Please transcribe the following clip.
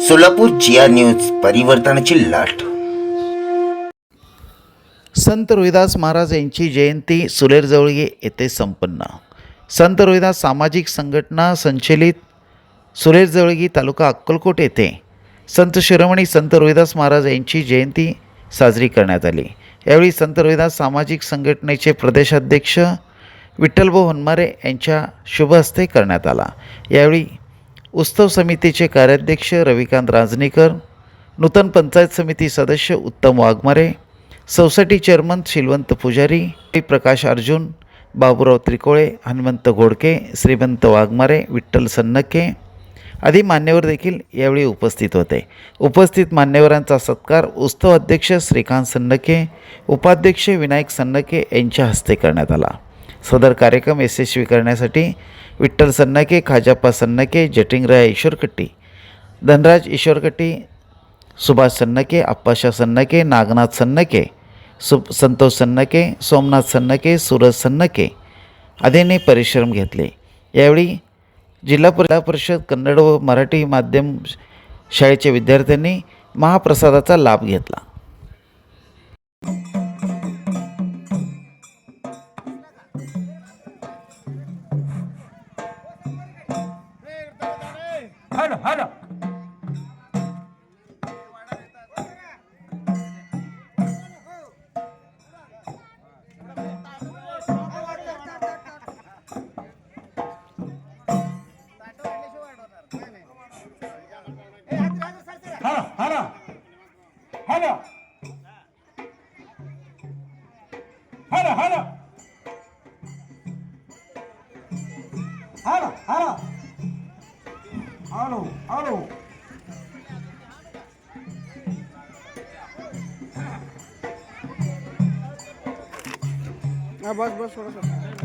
सोलापूर जिया news परिवर्तनाची लाट। संत रोहिदास महाराज यांची जयंती सुलेरजवळगी येथे संपन्न। संत रोहिदास सामाजिक संघटना संचलित सुलेरजवळगी तालुका अक्कलकोट येथे संत शिरोमणी संत रोहिदास महाराज यांची जयंती साजरी करण्यात आली। यावेळी संत रोहिदास सामाजिक संघटनेचे प्रदेशाध्यक्ष विठ्ठलभाऊ हनमारे यांच्या शुभ हस्ते करण्यात आला। यावेळी उत्सव समितीचे कार्याध्यक्ष रविकांत रांजणीकर, नूतन पंचायत समिती सदस्य उत्तम वाघमारे, सोसायटी चेअरमन शिलवंत पुजारी, प्रकाश अर्जुन, बाबूराव त्रिकोळे, हनुमंत घोडके, श्रीमंत वाघमारे, विठ्ठल सन्नके आदी मान्यवर देखील यावेळी उपस्थित होते। उपस्थित मान्यवरांचा सत्कार उत्सव अध्यक्ष श्रीकांत सन्नके, उपाध्यक्ष विनायक सन्नके यांच्या हस्ते करण्यात आला। सदर कार्यक्रम यशस्वी करण्यासाठी विठ्ठल सन्नके, खाजाप्पा सन्नके, जटिंगराय ईश्वरकट्टी, धनराज ईश्वरकट्टी, सुभाष सन्नके, अप्पाशा सन्नके, नागनाथ सन्नके, संतोष सन्नके, सोमनाथ सन्नके, सूरज सन्नके आदींनी परिश्रम घेतले। यावेळी जिल्हा परिषद कन्नड व मराठी माध्यम शाळेच्या विद्यार्थ्यांनी महाप्रसादाचा लाभ घेतला। बस थोड़ा सा